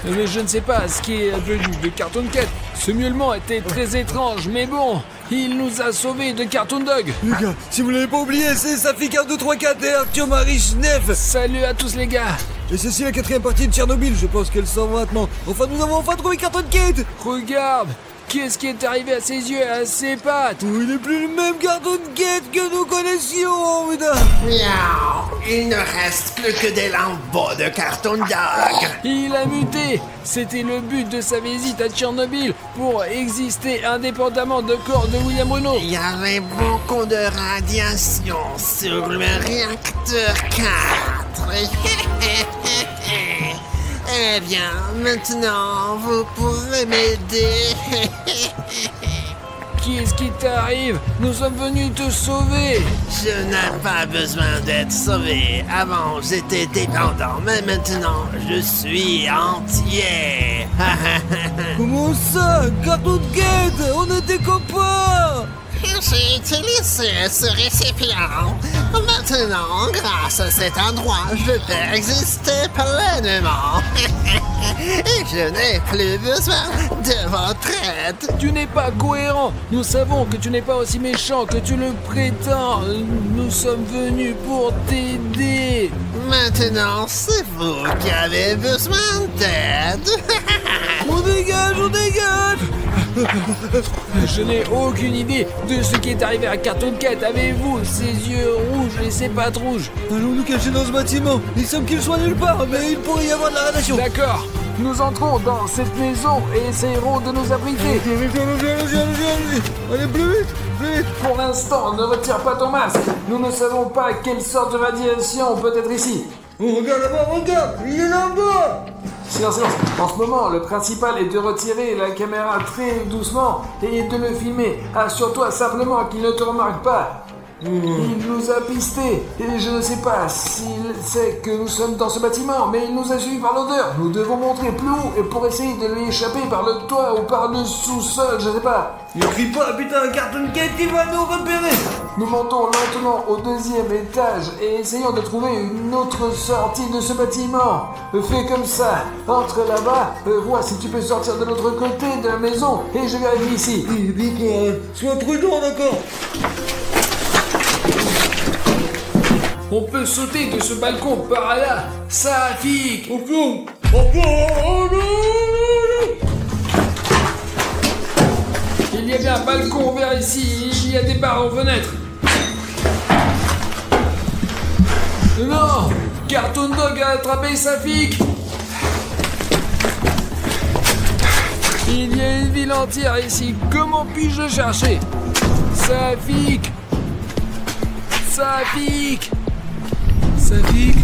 Mais je ne sais pas ce qui est advenu de Cartoon Cat. Ce miaulement était très étrange, mais bon, il nous a sauvés de Cartoon Dog. Les gars, si vous l'avez pas oublié, c'est Safik 1, 2, 3, 4 et Arthur Marie Neff. Salut à tous les gars. Et ceci la 4ème partie de Tchernobyl, je pense qu'elle sort maintenant. Enfin, nous avons enfin trouvé Cartoon Cat. Regarde, qu'est-ce qui est arrivé à ses yeux et à ses pattes? Oh, il n'est plus le même Cartoon Cat que nous connaissions, putain. Miaou! Il ne reste plus que des lambeaux de Cartoon Dog. Il a muté. C'était le but de sa visite à Tchernobyl, pour exister indépendamment de corps de William Bruno. Il y avait beaucoup de radiation sur le réacteur 4. Eh bien, maintenant, vous pourrez m'aider. Qu'est-ce qui t'arrive? Nous sommes venus te sauver. Je n'ai pas besoin d'être sauvé. Avant, j'étais dépendant, mais maintenant, je suis entier. Comment ça, Cartoon Cat? On était copains. J'ai utilisé ce récipient. Maintenant, grâce à cet endroit, je peux exister pleinement. Et je n'ai plus besoin de votre aide. Tu n'es pas cohérent. Nous savons que tu n'es pas aussi méchant que tu le prétends. Nous sommes venus pour t'aider. Maintenant, c'est vous qui avez besoin d'aide. On dégage, on dégage. Je n'ai aucune idée de ce qui est arrivé à Cartoon Cat. Avez-vous ses yeux rouges et ses pattes rouges? Allons nous cacher dans ce bâtiment. Il semble qu'il soit nulle part, mais il pourrait y avoir de la radiation. D'accord. Nous entrons dans cette maison et essayerons de nous abriter. Allez, plus vite, plus vite. Pour l'instant, ne retire pas ton masque. Nous ne savons pas quelle sorte de radiation peut être ici. Oh, regarde là-bas, regarde, il est là-bas. Silence, silence. En ce moment, le principal est de retirer la caméra très doucement et de le filmer. Assure-toi simplement qu'il ne te remarque pas. Il nous a pistés et je ne sais pas s'il sait que nous sommes dans ce bâtiment, mais il nous a suivis par l'odeur. Nous devons montrer plus haut et pour essayer de lui échapper par le toit ou par le sous-sol, je ne sais pas. Ne crie pas, putain, Cartoon Cat, il va nous repérer. Nous montons lentement au 2e étage et essayons de trouver une autre sortie de ce bâtiment. Fais comme ça, entre là-bas, vois si tu peux sortir de l'autre côté de la maison et je vérifie ici. D'accord, sois prudent, d'accord. On peut sauter de ce balcon par là. Safik. Oh non, oh non. Il y avait un balcon ouvert ici. Il y a des barres aux fenêtres. Non, Cartoon Dog a attrapé Safik. Il y a une ville entière ici. Comment puis-je chercher? Safik. Safik. Safik.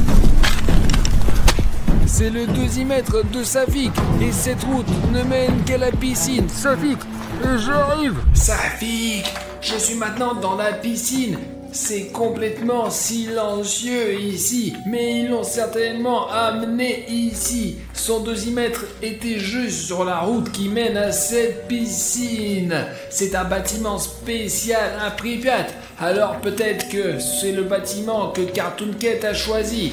C'est le 2e de Safik et cette route ne mène qu'à la piscine. Safik, j'arrive. Safik, je suis maintenant dans la piscine. C'est complètement silencieux ici, mais ils l'ont certainement amené ici. Son 2e était juste sur la route qui mène à cette piscine. C'est un bâtiment spécial à Pripyat. Alors peut-être que c'est le bâtiment que Cartoon Cat a choisi.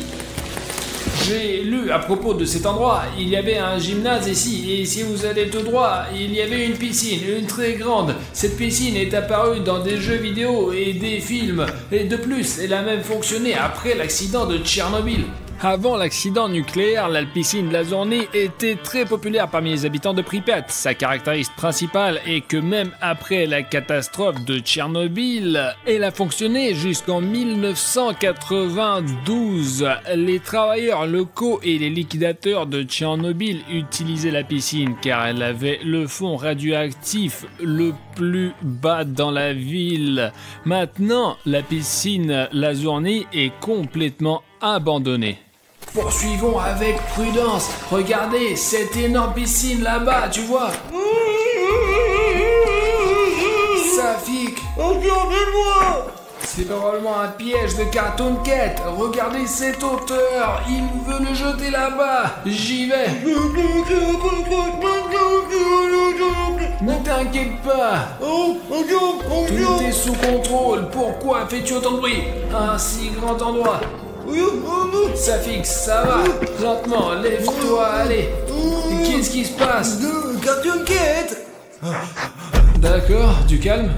J'ai lu à propos de cet endroit, il y avait un gymnase ici, et si vous allez tout droit, il y avait une piscine, une très grande. Cette piscine est apparue dans des jeux vidéo et des films, et de plus, elle a même fonctionné après l'accident de Tchernobyl. Avant l'accident nucléaire, la piscine Lazorny était très populaire parmi les habitants de Pripyat. Sa caractéristique principale est que même après la catastrophe de Tchernobyl, elle a fonctionné jusqu'en 1992. Les travailleurs locaux et les liquidateurs de Tchernobyl utilisaient la piscine car elle avait le fond radioactif le plus bas dans la ville. Maintenant, la piscine Lazorny est complètement abandonnée. Poursuivons avec prudence. Regardez cette énorme piscine là-bas, tu vois. Safik. Regardez-moi. C'est probablement un piège de Cartoon Cat. Regardez cette hauteur. Il veut le jeter là-bas. J'y vais. Ne t'inquiète pas. Tout est sous contrôle. Pourquoi fais-tu autant de bruit? Un si grand endroit. Safik, ça va. Lentement, lève-toi, allez. qui se passe? De Cartoon Cat. D'accord, du calme.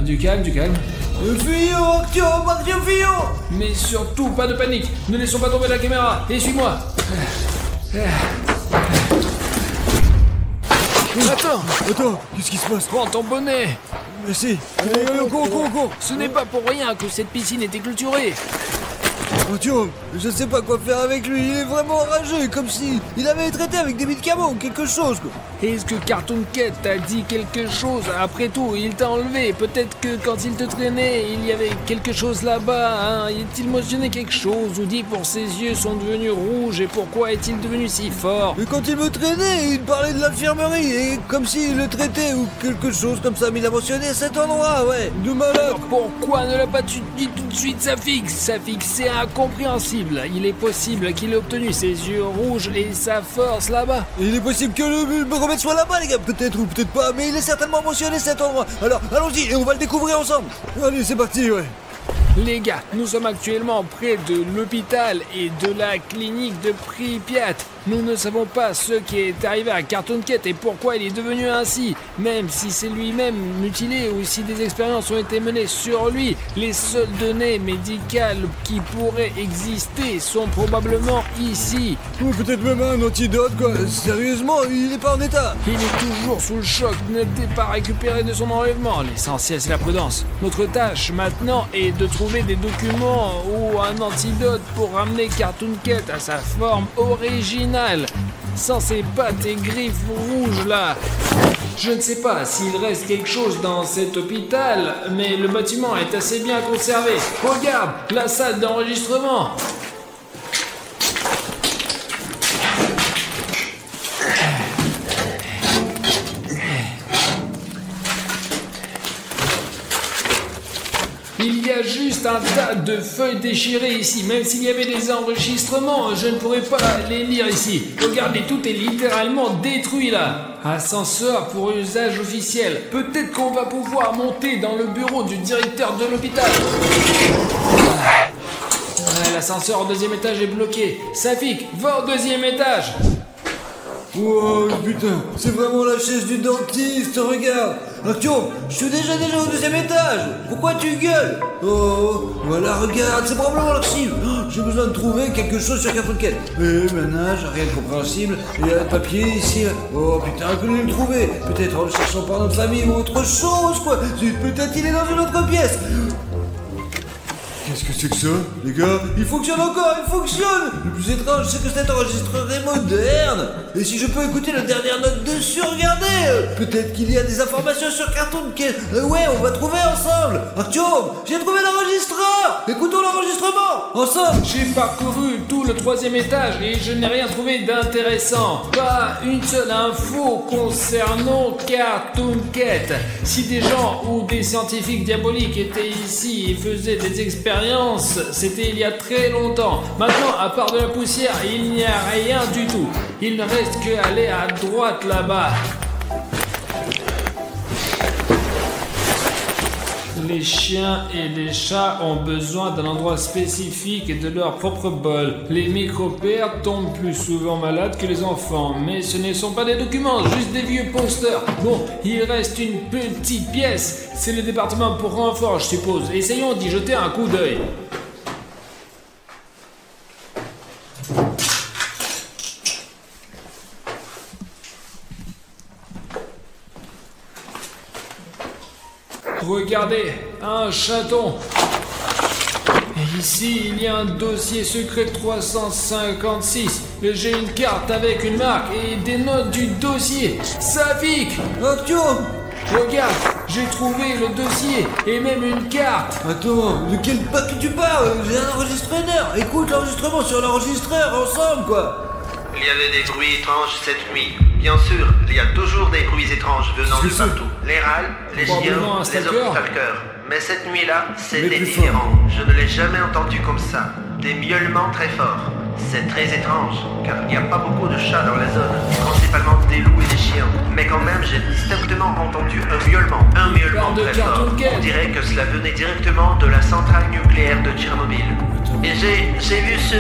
Fuyons, Artyom, fuyons. Mais surtout, pas de panique. Ne laissons pas tomber la caméra. Et suis-moi. Attends, qu'est-ce qui se passe? Prends ton bonnet. Merci. Allez, on court. Ce n'est pas pour rien que cette piscine était clôturée. Artyom, je sais pas quoi faire avec lui, il est vraiment enragé, comme si il avait été traité avec des médicaments ou quelque chose, quoi. Est-ce que Cartoon Cat t'a dit quelque chose? Après tout, il t'a enlevé. Peut-être que quand il te traînait, il y avait quelque chose là-bas, hein? Est-il mentionné quelque chose ou dit pour ses yeux sont devenus rouges et pourquoi est-il devenu si fort? Mais quand il me traînait, il parlait de l'infirmerie, et comme s'il le traitait ou quelque chose comme ça, mais il a mentionné cet endroit, ouais, de malade. Alors pourquoi ne l'a-tu dit tout de suite, Safik? Safik, c'est incompréhensible. Il est possible qu'il ait obtenu ses yeux rouges et sa force là-bas. Il est possible que le remède soit là-bas, les gars, peut-être ou peut-être pas, mais il est certainement mentionné cet endroit. Alors, allons-y, et on va le découvrir ensemble. Allez, c'est parti, ouais. Les gars, nous sommes actuellement près de l'hôpital et de la clinique de Pripyat. Nous ne savons pas ce qui est arrivé à Cartoon Cat et pourquoi il est devenu ainsi. Même si c'est lui-même mutilé ou si des expériences ont été menées sur lui, les seules données médicales qui pourraient exister sont probablement ici. Ou peut-être même un antidote, quoi. Sérieusement, il n'est pas en état. Il est toujours sous le choc, n'était pas récupéré de son enlèvement. L'essentiel, c'est la prudence. Notre tâche maintenant est de trouver des documents ou un antidote pour ramener Cartoon Cat à sa forme originale. Sans ses pattes et griffes rouges là. Je ne sais pas s'il reste quelque chose dans cet hôpital, mais le bâtiment est assez bien conservé. Regarde, la salle d'enregistrement. Il y a juste un tas de feuilles déchirées ici. Même s'il y avait des enregistrements, je ne pourrais pas les lire ici. Regardez, tout est littéralement détruit là. Ascenseur pour usage officiel. Peut-être qu'on va pouvoir monter dans le bureau du directeur de l'hôpital. L'ascenseur au deuxième étage est bloqué. Safik, va au deuxième étage. Wow, putain, c'est vraiment la chaise du dentiste, regarde. Artyom, je suis déjà au deuxième étage. Pourquoi tu gueules? Oh, voilà, regarde, c'est probablement l'archive. Oh, j'ai besoin de trouver quelque chose sur Cartoon Cat. Ménage, rien de compréhensible. Il y a un papier ici. Oh putain, que nous le trouver. Peut-être en le cherchant par notre famille ou autre chose, quoi. Peut-être il est dans une autre pièce. Qu'est-ce que c'est que ça, les gars? Il fonctionne encore, il fonctionne. Le plus étrange, c'est que cet enregistreur est moderne. Et si je peux écouter la dernière note dessus, regardez. Peut-être qu'il y a des informations sur Cartoon Cat. Ouais, on va trouver ensemble. Artyom, j'ai trouvé l'enregistreur. Écoutons l'enregistrement, ensemble. J'ai parcouru tout le troisième étage et je n'ai rien trouvé d'intéressant. Pas une seule info concernant Cartoon Cat. Si des gens ou des scientifiques diaboliques étaient ici et faisaient des expériences, c'était il y a très longtemps. Maintenant, à part de la poussière, il n'y a rien du tout. Il ne reste qu'à aller à droite là-bas. Les chiens et les chats ont besoin d'un endroit spécifique et de leur propre bol. Les micro-pères tombent plus souvent malades que les enfants, mais ce ne sont pas des documents, juste des vieux posters. Bon, il reste une petite pièce. C'est le département pour renfort, je suppose. Essayons d'y jeter un coup d'œil. Regardez, un chaton. Et ici, il y a un dossier secret 356. J'ai une carte avec une marque et des notes du dossier. Safik! Artyom! Regarde, j'ai trouvé le dossier et même une carte. Attends, de quel pack tu parles? J'ai un enregistreur. Écoute l'enregistrement sur l'enregistreur ensemble, quoi. Il y avait des bruits étranges cette nuit. Bien sûr, il y a toujours des bruits étranges venant de partout. Les râles, les chiens, les obstalkers. Mais cette nuit-là, c'était différent. Je ne l'ai jamais entendu comme ça. Des miaulements très forts. C'est très étrange, car il n'y a pas beaucoup de chats dans la zone, principalement des loups et des chiens. Mais quand même, j'ai distinctement entendu un miaulement très fort. On dirait que cela venait directement de la centrale nucléaire de Tchernobyl. Et j'ai vu ce...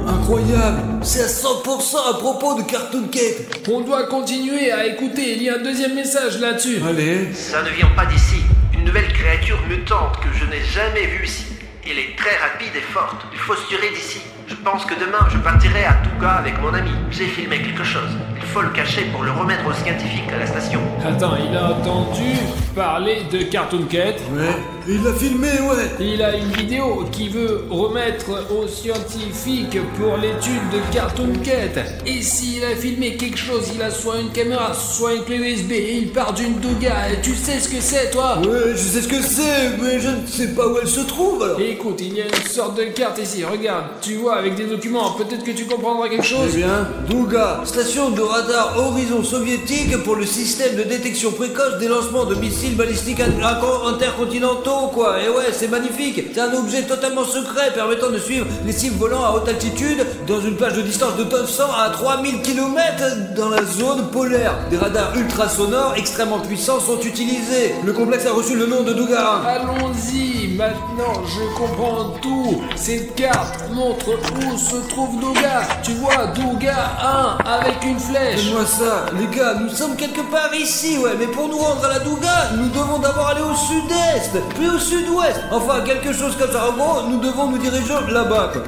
Incroyable. C'est à 100% à propos de Cartoon Cat. On doit continuer à écouter, il y a un deuxième message là-dessus. Allez. Ça ne vient pas d'ici. Une nouvelle créature mutante que je n'ai jamais vue ici. Elle est très rapide et forte. Il faut se tirer d'ici. Je pense que demain, je partirai à Touga avec mon ami. J'ai filmé quelque chose. Il faut le cacher pour le remettre aux scientifiques à la station. Attends, il a entendu parler de Cartoon Cat. Ouais. Et il l'a filmé, ouais. Il a une vidéo qui veut remettre aux scientifiques pour l'étude de Cartoon Cat. Et s'il a filmé quelque chose, il a soit une caméra, soit une clé USB, et il part d'une Douga. Et tu sais ce que c'est, toi? Ouais, je sais ce que c'est, mais je ne sais pas où elle se trouve, alors. Et écoute, il y a une sorte de carte ici, regarde, tu vois, avec des documents, peut-être que tu comprendras quelque chose. Eh bien, Douga, station de radar horizon soviétique pour le système de détection précoce des lancements de missiles balistiques intercontinentaux, quoi. Et ouais, c'est magnifique. C'est un objet totalement secret permettant de suivre les cibles volant à haute altitude dans une plage de distance de 900 à 3000 km dans la zone polaire. Des radars ultrasonores extrêmement puissants sont utilisés. Le complexe a reçu le nom de Douga 1. Allons-y, maintenant je comprends tout. Cette carte montre où se trouve Douga. Tu vois, Douga 1 avec une flèche. Donne-moi ça, les gars, nous sommes quelque part ici, ouais, mais pour nous rendre à la Douga, nous devons d'abord aller au sud-est, puis au sud-ouest. Enfin, quelque chose comme ça. En gros, nous devons nous diriger là-bas, quoi.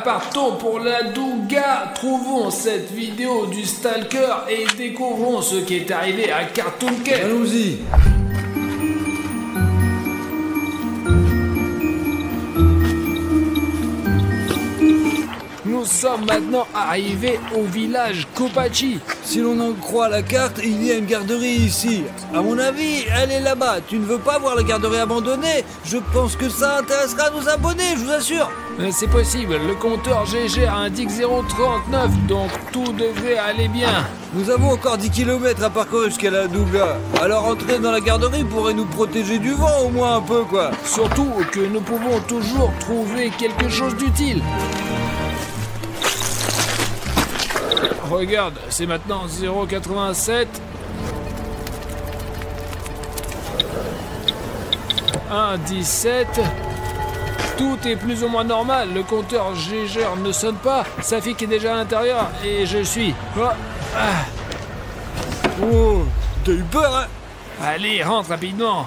Partons pour la Douga. Trouvons cette vidéo du Stalker et découvrons ce qui est arrivé à Cartoon Cat. Allons-y. Nous sommes maintenant arrivés au village Kopachi. Si l'on en croit la carte, il y a une garderie ici. À mon avis, elle est là-bas. Tu ne veux pas voir la garderie abandonnée? Je pense que ça intéressera nos abonnés, je vous assure. C'est possible, le compteur GG indique 039, donc tout devrait aller bien. Nous avons encore 10 km à parcourir jusqu'à la Douga. Alors entrer dans la garderie pourrait nous protéger du vent au moins un peu, quoi. Surtout que nous pouvons toujours trouver quelque chose d'utile. Regarde, c'est maintenant 0,87. 1,17. Tout est plus ou moins normal. Le compteur GG ne sonne pas. Safik est déjà à l'intérieur et je suis. Oh, t'as eu peur, hein? Allez, rentre rapidement.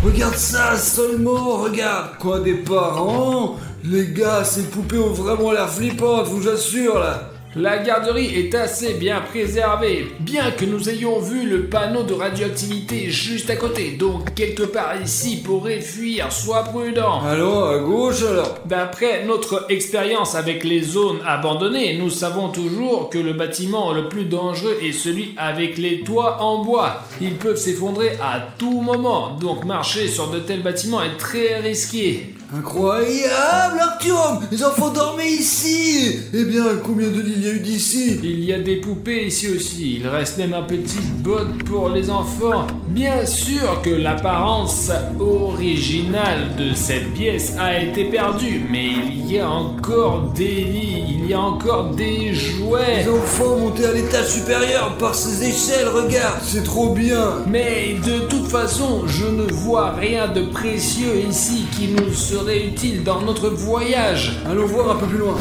Regarde ça seulement, regarde. Quoi, des parents? Les gars, ces poupées ont vraiment l'air flippantes, je vous assure, là. La garderie est assez bien préservée, bien que nous ayons vu le panneau de radioactivité juste à côté, donc quelque part ici pourrait fuir, sois prudent. Allons, à gauche alors. D'après notre expérience avec les zones abandonnées, nous savons toujours que le bâtiment le plus dangereux est celui avec les toits en bois. Ils peuvent s'effondrer à tout moment, donc marcher sur de tels bâtiments est très risqué. Incroyable, Artyom! Les enfants dormaient ici! Eh bien, combien de lits il y a eu d'ici? Il y a des poupées ici aussi. Il reste même un petit bot pour les enfants. Bien sûr que l'apparence originale de cette pièce a été perdue, mais il y a encore des lits, il y a encore des jouets. Les enfants montés à l'étage supérieur par ces échelles, regarde, c'est trop bien! Mais de toute façon, je ne vois rien de précieux ici qui nous serait utile dans notre voyage. Allons voir un peu plus loin.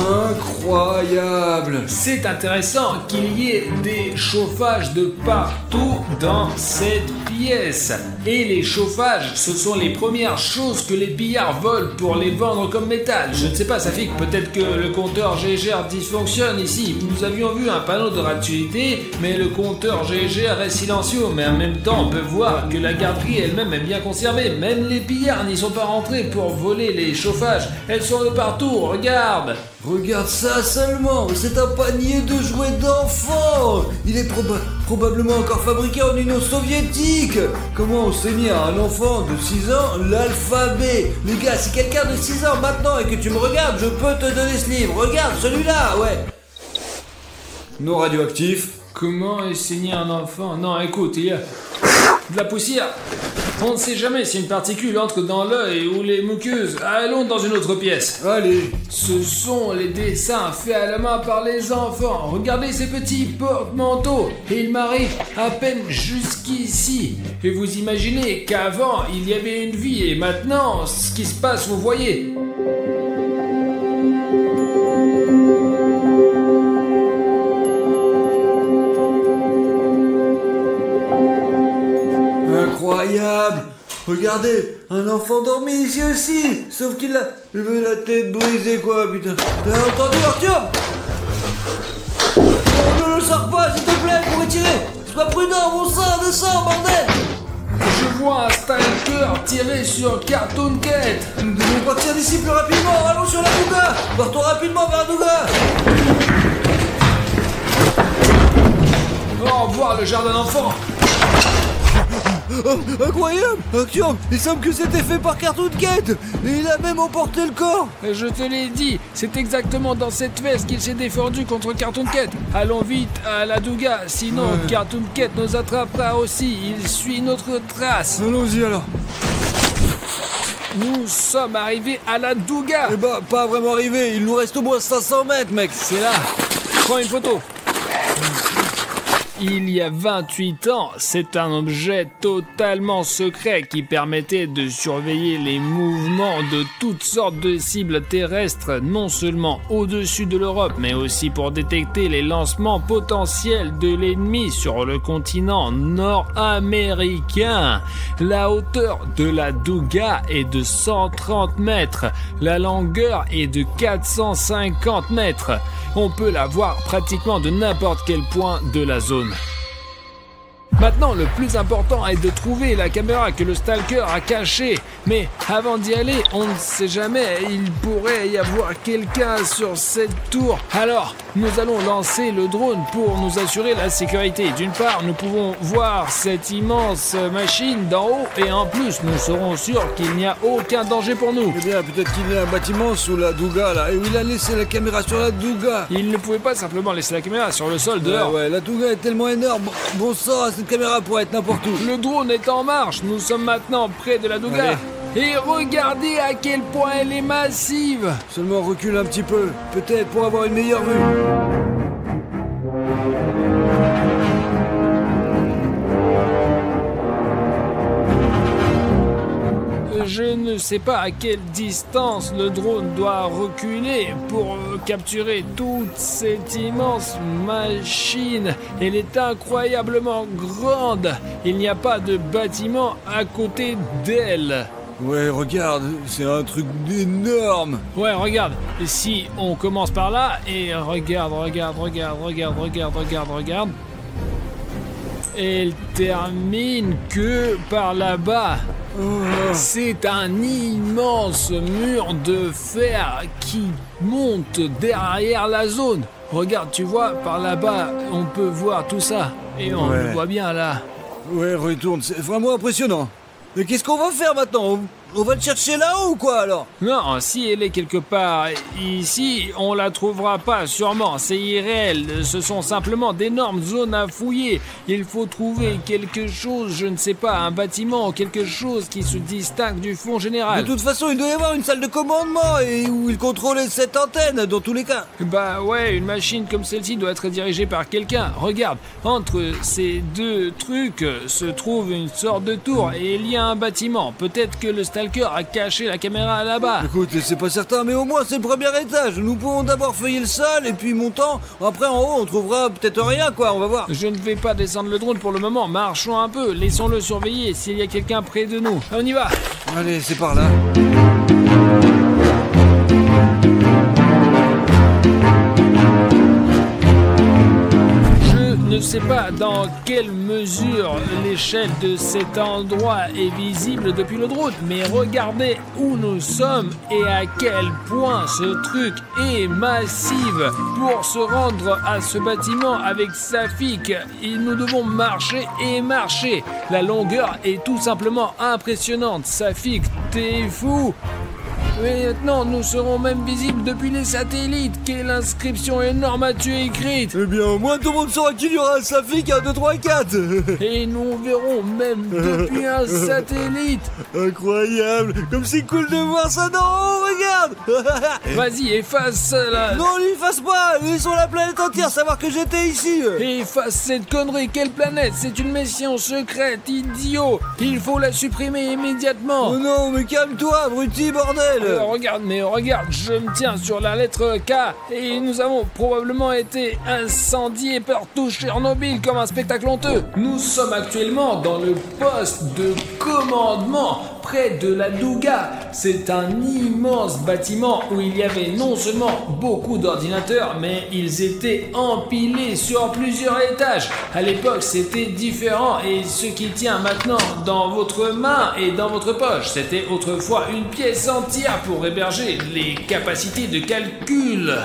Incroyable! C'est intéressant qu'il y ait des chauffages de partout dans cette pièce. Et les chauffages, ce sont les premières choses que les pillards volent pour les vendre comme métal. Je ne sais pas, Safik, peut-être que le compteur GGR dysfonctionne ici. Nous avions vu un panneau de radioactivité, mais le compteur GGR est silencieux. Mais en même temps, on peut voir que la garderie elle-même est bien conservée. Même les pillards n'y sont pas rentrés pour voler les chauffages. Elles sont de partout, regarde! Regarde ça seulement, c'est un panier de jouets d'enfants. Il est probablement encore fabriqué en Union soviétique. Comment enseigner à un enfant de 6 ans l'alphabet? Les gars, si quelqu'un de 6 ans maintenant et que tu me regardes, je peux te donner ce livre. Regarde, celui-là, ouais. Non radioactif. Comment enseigner un enfant? Non, écoute, il y a de la poussière. On ne sait jamais si une particule entre dans l'œil ou les muqueuses. Allons dans une autre pièce. Allez. Ce sont les dessins faits à la main par les enfants. Regardez ces petits porte-manteaux. Et ils m'arrivent à peine jusqu'ici. Et vous imaginez qu'avant, il y avait une vie. Et maintenant, ce qui se passe, vous voyez. Incroyable! Regardez, un enfant dormi ici aussi! Sauf qu'il a la tête brisée, quoi, putain! T'as entendu, Arthur? Non, ne le sors pas, s'il te plaît, pour retirer! Sois prudent, mon sang, descends, bordel! Je vois un stalker tirer sur Cartoon Cat. Nous devons partir d'ici plus rapidement, allons sur la Douga! Partons rapidement vers la Douga! Au revoir le jardin d'enfants. Oh, incroyable! Action! Il semble que c'était fait par Cartoon Cat! Et il a même emporté le corps! Je te l'ai dit, c'est exactement dans cette veste qu'il s'est défendu contre Cartoon Cat. Allons vite à la Douga, sinon Cartoon Cat nous attrapera aussi. Il suit notre trace. Allons-y alors! Nous sommes arrivés à la Douga. Eh bah, pas vraiment arrivé, il nous reste au moins 500 mètres, mec! C'est là. Prends une photo. Il y a 28 ans, c'est un objet totalement secret qui permettait de surveiller les mouvements de toutes sortes de cibles terrestres, non seulement au-dessus de l'Europe, mais aussi pour détecter les lancements potentiels de l'ennemi sur le continent nord-américain. La hauteur de la Douga est de 130 mètres, la longueur est de 450 mètres. On peut la voir pratiquement de n'importe quel point de la zone. Maintenant, le plus important est de trouver la caméra que le stalker a cachée. Mais avant d'y aller, on ne sait jamais, il pourrait y avoir quelqu'un sur cette tour. Alors, nous allons lancer le drone pour nous assurer la sécurité. D'une part, nous pouvons voir cette immense machine d'en haut et en plus, nous serons sûrs qu'il n'y a aucun danger pour nous. Eh bien, peut-être qu'il y a un bâtiment sous la Douga, là, et où il a laissé la caméra sur la Douga. Il ne pouvait pas simplement laisser la caméra sur le sol dehors. Ouais, la Douga est tellement énorme. Bon sang, cette caméra pourrait être n'importe où. Le drone est en marche, nous sommes maintenant près de la Douga. Allez. Et regardez à quel point elle est massive. Seulement recule un petit peu, peut-être pour avoir une meilleure vue. Je ne sais pas à quelle distance le drone doit reculer pour capturer toute cette immense machine. Elle est incroyablement grande. Il n'y a pas de bâtiment à côté d'elle. Ouais, regarde, c'est un truc énorme. Ouais, regarde. Si on commence par là et regarde. Elle termine que par là-bas. C'est un immense mur de fer qui monte derrière la zone. Regarde, tu vois, par là-bas, on peut voir tout ça. Et on le voit bien là. Ouais, retourne, c'est vraiment impressionnant. Mais qu'est-ce qu'on va faire maintenant? On va te chercher là-haut ou quoi alors? Non, si elle est quelque part ici, on la trouvera pas sûrement. C'est irréel, ce sont simplement d'énormes zones à fouiller. Il faut trouver quelque chose, je ne sais pas, un bâtiment, quelque chose qui se distingue du fond général. De toute façon, il doit y avoir une salle de commandement et où il contrôlait cette antenne dans tous les cas. Bah ouais, une machine comme celle-ci doit être dirigée par quelqu'un. Regarde, entre ces deux trucs se trouve une sorte de tour et il y a un bâtiment. Peut-être que le stalker a caché la caméra là-bas. Écoute, c'est pas certain, mais au moins c'est le premier étage. Nous pouvons d'abord feuiller le sol et puis montant. Après en haut, on trouvera peut-être rien, quoi. On va voir. Je ne vais pas descendre le drone pour le moment. Marchons un peu. Laissons-le surveiller s'il y a quelqu'un près de nous. On y va. Allez, c'est par là. Je ne sais pas dans quelle mesure l'échelle de cet endroit est visible depuis le drone, mais regardez où nous sommes et à quel point ce truc est massif. Pour se rendre à ce bâtiment avec Safik, nous devons marcher et marcher. La longueur est tout simplement impressionnante. Safik, t'es fou! Mais maintenant, nous serons même visibles depuis les satellites. Quelle inscription énorme as-tu écrite? Eh bien, au moins tout le monde saura qu'il y aura un Safik 1, 2, 3, 4. Et nous verrons même depuis un satellite. Incroyable. Comme c'est cool de voir ça d'en haut, regarde. Vas-y, efface ça là. Non, l'efface pas. Laissons la planète entière savoir que j'étais ici. Efface cette connerie. Quelle planète? C'est une mission secrète, idiot. Il faut la supprimer immédiatement. Oh non, mais calme-toi, abruti, bordel. ordinateur. Regarde, je me tiens sur la lettre K et nous avons probablement été incendiés par tout Tchernobyl comme un spectacle honteux. Nous sommes actuellement dans le poste de commandement près de la Douga. C'est un immense bâtiment où il y avait non seulement beaucoup d'ordinateurs, mais ils étaient empilés sur plusieurs étages. À l'époque, c'était différent et ce qui tient maintenant dans votre main et dans votre poche, c'était autrefois une pièce entière pour héberger les capacités de calcul.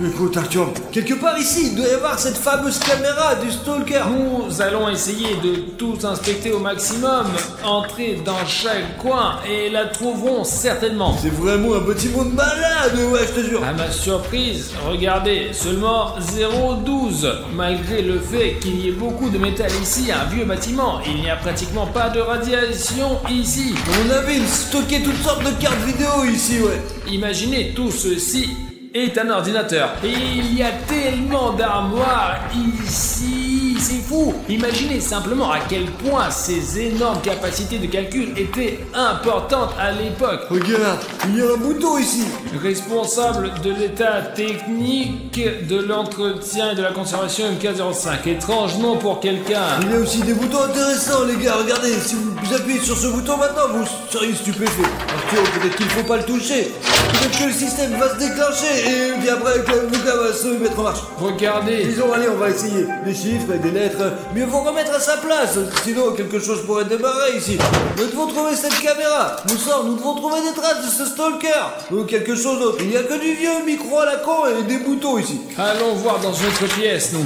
Écoute Artyom, quelque part ici, il doit y avoir cette fameuse caméra du stalker. Nous allons essayer de tout inspecter au maximum, entrer dans chaque coin et la trouverons certainement. C'est vraiment un bâtiment de malade, ouais, je te jure. À ma surprise, regardez, seulement 0,12. Malgré le fait qu'il y ait beaucoup de métal ici, un vieux bâtiment, il n'y a pratiquement pas de radiation ici. On avait stocké toutes sortes de cartes vidéo ici, ouais. Imaginez tout ceci est un ordinateur. Et il y a tellement d'armoires ici, c'est fou. Imaginez simplement à quel point ces énormes capacités de calcul étaient importantes à l'époque. Regarde, il y a un bouton ici. Responsable de l'état technique de l'entretien et de la conservation MK05. Étrange nom pour quelqu'un. Il y a aussi des boutons intéressants, les gars. Regardez, si vous appuyez sur ce bouton maintenant, vous seriez stupéfait. Arthur, peut-être qu'il faut pas le toucher. Peut-être que le système va se déclencher. Et puis après, le gars va se mettre en marche. Regardez. Disons, allez, on va essayer. Des chiffres et des lettres. Mieux vaut remettre à sa place. Sinon, quelque chose pourrait démarrer ici. Nous devons trouver cette caméra. Nous devons trouver des traces de ce stalker. Ou quelque chose d'autre. Il n'y a que du vieux micro à la con et des boutons ici. Allons voir dans une autre pièce, nous.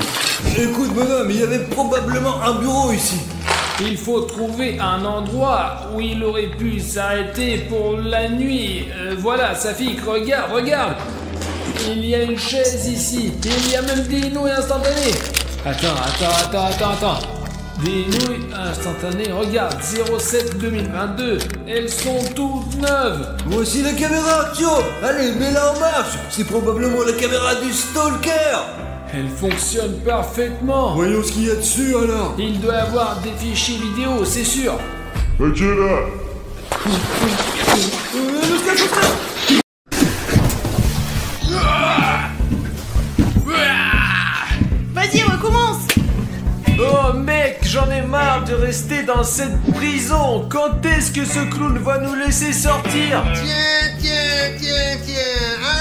Écoute, bonhomme, il y avait probablement un bureau ici. Il faut trouver un endroit où il aurait pu s'arrêter pour la nuit. Voilà, Safik, regarde. Il y a une chaise ici. Il y a même des nouilles instantanées. Attends. Des nouilles instantanées. Regarde, 07-2022. Elles sont toutes neuves. Voici la caméra, Tio. Allez, mets-la en marche. C'est probablement la caméra du stalker. Elle fonctionne parfaitement. Voyons ce qu'il y a dessus alors. Il doit y avoir des fichiers vidéo, c'est sûr. Ok là. Vas-y, recommence. Oh mec, j'en ai marre de rester dans cette prison. Quand est-ce que ce clown va nous laisser sortir? Tiens.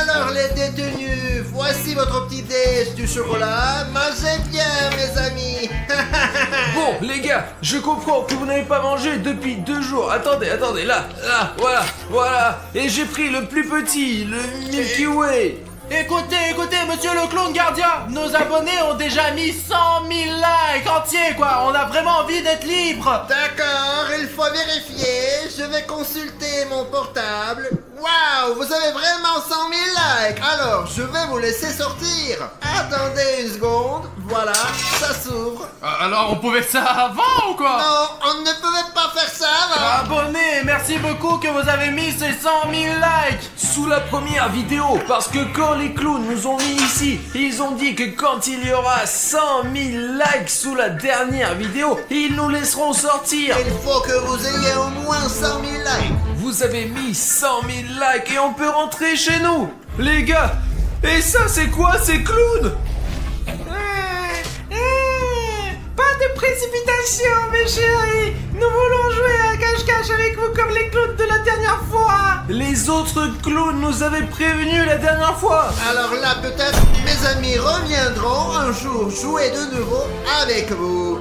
Alors les détenus, voici votre petit déj du chocolat. Mangez bien, mes amis. Bon, les gars, je comprends que vous n'avez pas mangé depuis 2 jours. Attendez, là, voilà. Et j'ai pris le plus petit, le Milky Way. Écoutez, monsieur le clown gardien, nos abonnés ont déjà mis 100 000 likes entiers, quoi. On a vraiment envie d'être libre. D'accord, il faut vérifier. Je vais consulter mon portable. Waouh, vous avez vraiment 100 000 likes. Alors, je vais vous laisser sortir. Attendez une seconde. Voilà, ça s'ouvre. Alors, on pouvait faire ça avant ou quoi? Non, on ne pouvait pas faire ça avant. Abonnés, merci beaucoup que vous avez mis ces 100 000 likes. Sous la première vidéo, parce que quand les clowns nous ont mis ici, ils ont dit que quand il y aura 100 000 likes sous la dernière vidéo, ils nous laisseront sortir. Il faut que vous ayez au moins 100 000 likes. Vous avez mis 100 000 likes et on peut rentrer chez nous. Les gars, et ça c'est quoi ces clowns? Pas de précipitation, mes chéris. Nous voulons jouer à cache-cache avec vous comme les clowns de la dernière fois. Les autres clowns nous avaient prévenus la dernière fois. Alors là, peut-être, mes amis reviendront un jour jouer de nouveau avec vous.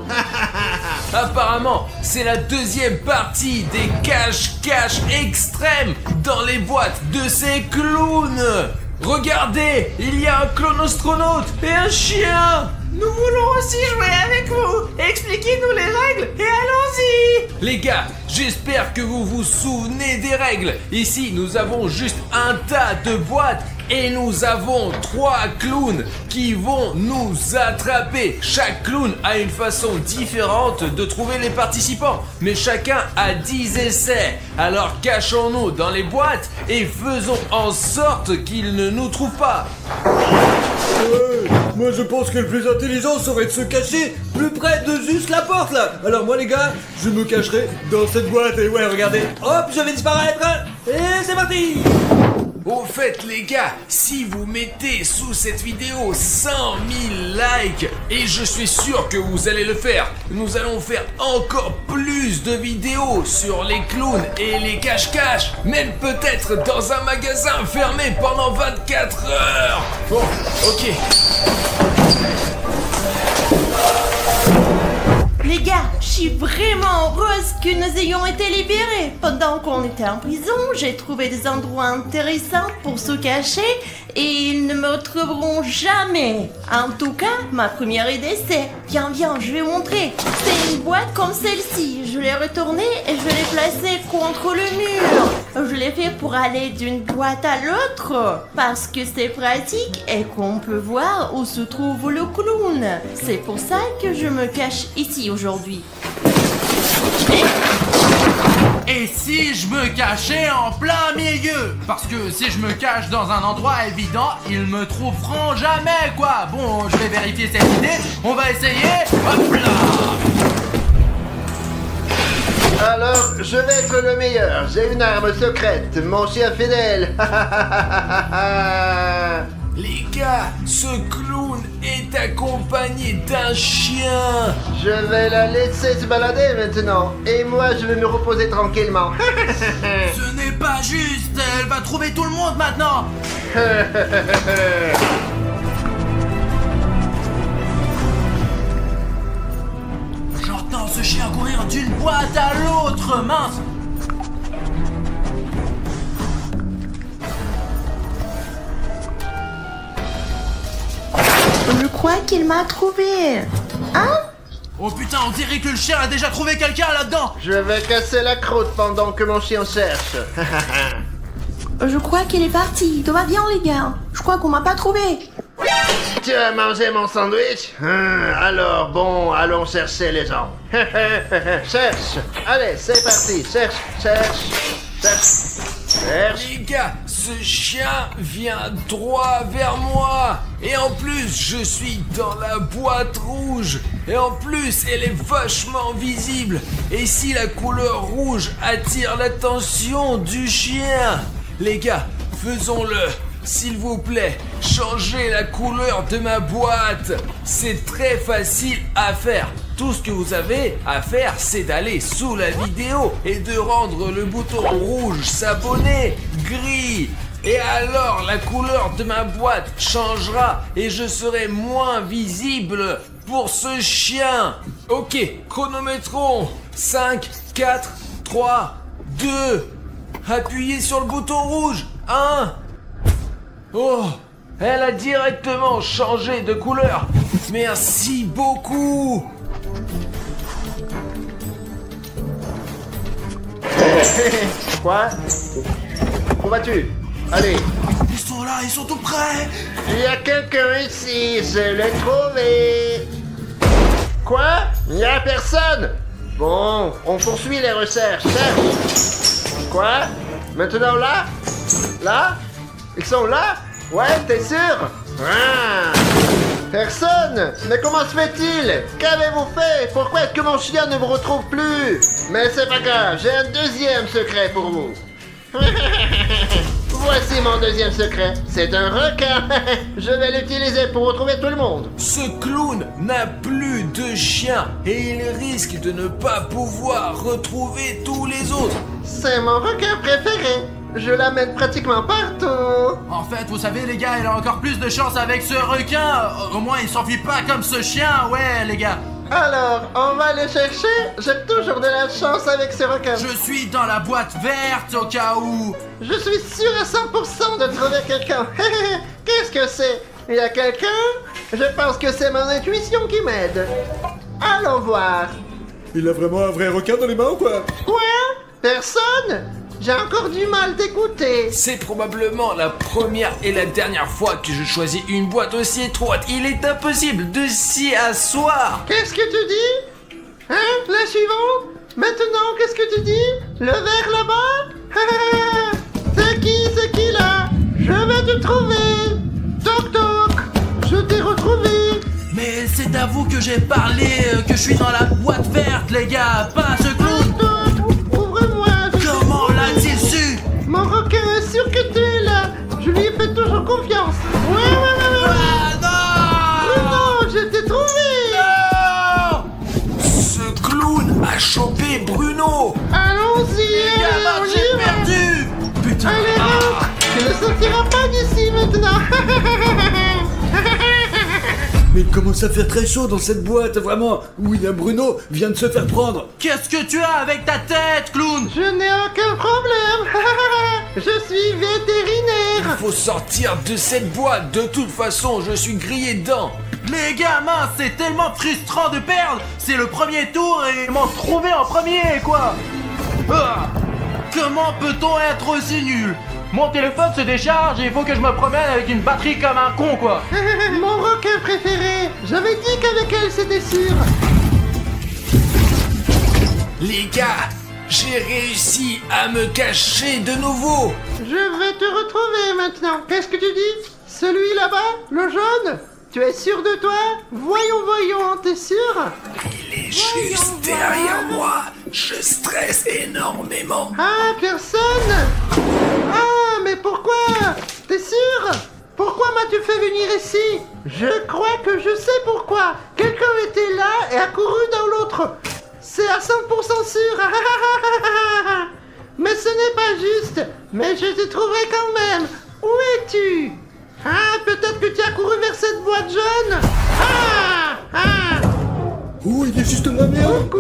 Apparemment, c'est la deuxième partie des cache-cache extrêmes dans les boîtes de ces clowns. Regardez, il y a un clown astronaute et un chien. Nous voulons aussi jouer avec vous. Expliquez-nous les règles et allons-y. Les gars, j'espère que vous vous souvenez des règles. Ici, nous avons juste un tas de boîtes et nous avons 3 clowns qui vont nous attraper. Chaque clown a une façon différente de trouver les participants, mais chacun a 10 essais. Alors cachons-nous dans les boîtes et faisons en sorte qu'ils ne nous trouvent pas. Moi je pense que le plus intelligent serait de se cacher plus près de juste la porte là. Alors moi les gars, je me cacherai dans cette boîte et ouais regardez, hop je vais disparaître et c'est parti. Au fait les gars, si vous mettez sous cette vidéo 100 000 likes, et je suis sûr que vous allez le faire, nous allons faire encore plus de vidéos sur les clowns et les cache-cache, même peut-être dans un magasin fermé pendant 24 heures. Bon, ok. Les gars, je suis vraiment heureuse que nous ayons été libérés. Pendant qu'on était en prison, j'ai trouvé des endroits intéressants pour se cacher et ils ne me retrouveront jamais. En tout cas, ma première idée c'est... Viens, je vais montrer. C'est une boîte comme celle-ci. Je l'ai retournée et je l'ai placée contre le mur. Je l'ai fait pour aller d'une boîte à l'autre parce que c'est pratique et qu'on peut voir où se trouve le clown. C'est pour ça que je me cache ici aujourd'hui. Et si je me cachais en plein milieu? Parce que si je me cache dans un endroit évident, ils me trouveront jamais, quoi. Bon, je vais vérifier cette idée. On va essayer. Hop là! Alors, je vais être le meilleur. J'ai une arme secrète, mon chien fidèle. Les gars, ce clown est accompagné d'un chien. Je vais la laisser se balader maintenant. Et moi, je vais me reposer tranquillement. Ce n'est pas juste. Elle va trouver tout le monde maintenant. J'entends ce chien courir d'une boîte à l'autre, mince. Je crois qu'il m'a trouvé. Hein? Oh putain, on dirait que le chien a déjà trouvé quelqu'un là-dedans. Je vais casser la croûte pendant que mon chien cherche. Je crois qu'il est parti. Tout va bien les gars. Je crois qu'on m'a pas trouvé. Tu as mangé mon sandwich? Alors bon, allons chercher les gens. Cherche. Allez, c'est parti. Cherche. Les gars, ce chien vient droit vers moi. Et en plus, je suis dans la boîte rouge. Et en plus, elle est vachement visible. Et si la couleur rouge attire l'attention du chien? Les gars, faisons-le. S'il vous plaît, changez la couleur de ma boîte. C'est très facile à faire. Tout ce que vous avez à faire, c'est d'aller sous la vidéo et de rendre le bouton rouge s'abonner gris. Et alors, la couleur de ma boîte changera et je serai moins visible pour ce chien. Ok, chronométrons. 5, 4, 3, 2. Appuyez sur le bouton rouge. 1. Oh, elle a directement changé de couleur. Merci beaucoup. Quoi? Où vas-tu? Allez. Ils sont là, ils sont tout près. Il y a quelqu'un ici, je l'ai trouvé. Quoi? Il n'y a personne. Bon, on poursuit les recherches. Cherche. Quoi? Maintenant là? Là? Ils sont là? Ouais, t'es sûr? Ah. Personne! Mais comment se fait-il? Qu'avez-vous fait? Pourquoi est-ce que mon chien ne vous retrouve plus? Mais c'est pas grave, j'ai un deuxième secret pour vous. Voici mon deuxième secret. C'est un requin. Je vais l'utiliser pour retrouver tout le monde. Ce clown n'a plus de chien et il risque de ne pas pouvoir retrouver tous les autres. C'est mon requin préféré. Je l'amène pratiquement partout. En fait, vous savez les gars, il a encore plus de chance avec ce requin. Au moins, il s'enfuit pas comme ce chien, ouais les gars. Alors, on va le chercher. J'ai toujours de la chance avec ce requin. Je suis dans la boîte verte au cas où. Je suis sûr à 100% de trouver quelqu'un. Qu'est-ce que c'est? Il y a quelqu'un? Je pense que c'est mon intuition qui m'aide. Allons voir. Il a vraiment un vrai requin dans les mains ou quoi? Quoi? Personne? J'ai encore du mal d'écouter. C'est probablement la première et la dernière fois que je choisis une boîte aussi étroite. Il est impossible de s'y asseoir. Qu'est-ce que tu dis? Hein? La suivante? Maintenant, qu'est-ce que tu dis? Le verre là-bas? C'est qui là? Je vais te trouver. Toc toc. Je t'ai retrouvé. Mais c'est d'avoue que j'ai parlé, que je suis dans la boîte verte, les gars, pas ce clown. Ouvre-moi. Comment l'a-t-il su? Mon requin est sûr que tu es là. Je lui ai fait toujours confiance. Ouais. Ah non! Bruno, je t'ai trouvé. Non! Ce clown a chopé Bruno. Allons-y. Gamin, j'ai perdu! Putain! Allez, rentre. Tu ne sortiras pas d'ici maintenant. Mais il commence à faire très chaud dans cette boîte, vraiment. Oui, Bruno vient de se faire prendre. Qu'est-ce que tu as avec ta tête, clown? Je n'ai aucun problème. Je suis vétérinaire. Faut sortir de cette boîte. De toute façon, je suis grillé dedans. Les gamins, c'est tellement frustrant de perdre. C'est le premier tour et m'en trouver en premier, quoi. Ah. Comment peut-on être aussi nul? Mon téléphone se décharge et il faut que je me promène avec une batterie comme un con, quoi. Mon requin préféré. J'avais dit qu'avec elle, c'était sûr. Les gars, j'ai réussi à me cacher de nouveau. Je vais te retrouver maintenant. Qu'est-ce que tu dis? Celui là-bas? Le jaune? Tu es sûr de toi? Voyons, t'es sûr? Il est juste derrière moi. Je stresse énormément. Ah, personne? Ah, mais pourquoi? T'es sûr? Pourquoi m'as-tu fait venir ici? Je crois que je sais pourquoi. Quelqu'un était là et a couru dans l'autre. C'est à 100% sûr. Mais ce n'est pas juste. Mais je te trouverai quand même. Où es-tu? Ah, peut-être que tu as couru vers cette boîte jaune. Oh, il est juste là, merde.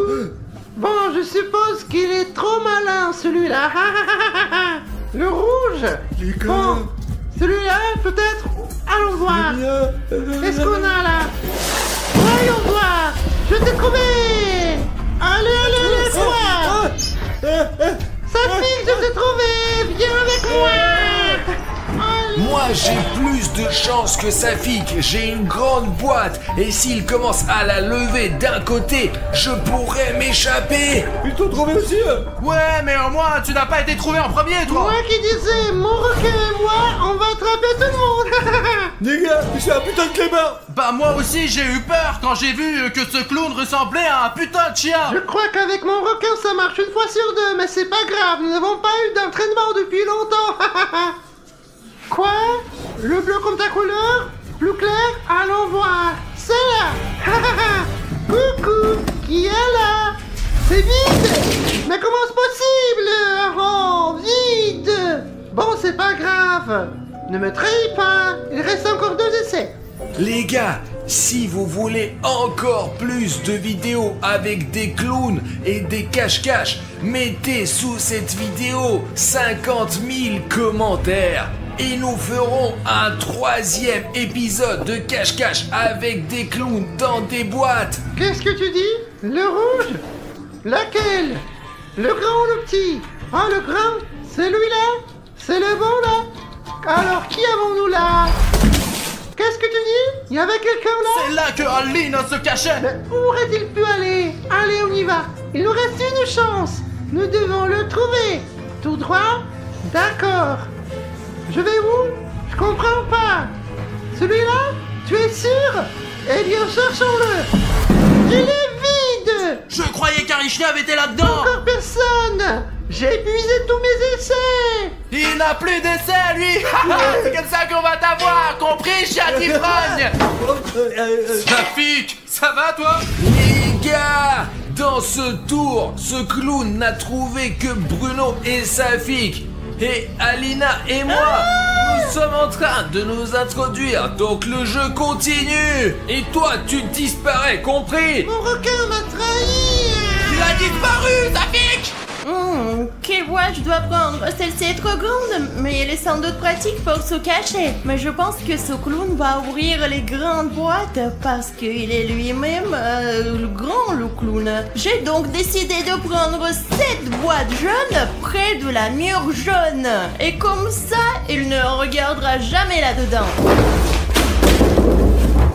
Bon, je suppose qu'il est trop malin, celui-là. Le rouge. Bon, celui-là, peut-être. Allons voir. Qu'est-ce qu'on a là? Voyons voir. Je t'ai trouvé. Allez, toi. Safik, je t'ai trouvé. Viens avec moi. Moi, j'ai plus de chance que Safik. J'ai une grande boîte. Et s'il commence à la lever d'un côté, je pourrais m'échapper. Ils t'ont trouvé aussi. Ouais, mais au moins, tu n'as pas été trouvé en premier, toi. Moi qui disais, mon requin et moi, on va attraper tout le monde. Les gars, c'est un putain de clébard. Bah moi aussi, j'ai eu peur quand j'ai vu que ce clown ressemblait à un putain de chien. Je crois qu'avec mon requin, ça marche une fois sur deux, mais c'est pas grave, nous n'avons pas eu d'entraînement depuis longtemps. Quoi? Le bleu comme ta couleur? Plus clair? Allons voir. C'est là. Coucou. Qui est là? C'est vide. Mais comment c'est possible? Oh, vide. Bon, c'est pas grave. Ne me trahis pas. Il reste encore 2 essais. Les gars, si vous voulez encore plus de vidéos avec des clowns et des cache-cache, mettez sous cette vidéo 50 000 commentaires. Et nous ferons un 3e épisode de cache-cache avec des clowns dans des boîtes. Qu'est-ce que tu dis? Le rouge? Laquelle? Le grand ou le petit? Ah, le grand? Celui-là? C'est le bon, là? Alors, qui avons-nous là? Qu'est-ce que tu dis? Il y avait quelqu'un là? C'est là que Aline se cachait. Mais où aurait-il pu aller? Allez, on y va. Il nous reste une chance. Nous devons le trouver. Tout droit? D'accord. Je vais où? Je comprends pas. Celui-là? Tu es sûr? Eh bien, cherchons-le. Il est vide. Je croyais qu'Arichnev était là-dedans. Encore personne. J'ai épuisé tous mes essais. Il n'a plus d'essai, lui. C'est comme ça qu'on va t'avoir, compris, chien d'ivrogne. Safik, ça va, toi? Les gars, dans ce tour, ce clown n'a trouvé que Bruno et Safik. Et Alina et moi, nous sommes en train de nous introduire, donc le jeu continue. Et toi, tu disparais, compris? Mon requin m'a trahi. Il a disparu, Safik. Quelle voie je dois prendre? Celle-ci est trop grande, mais elle est sans doute pratique pour se cacher. Mais je pense que ce clown va ouvrir les grandes boîtes parce qu'il est lui-même le grand, le clown. J'ai donc décidé de prendre cette boîte jaune près de la mur jaune. Et comme ça, il ne regardera jamais là-dedans.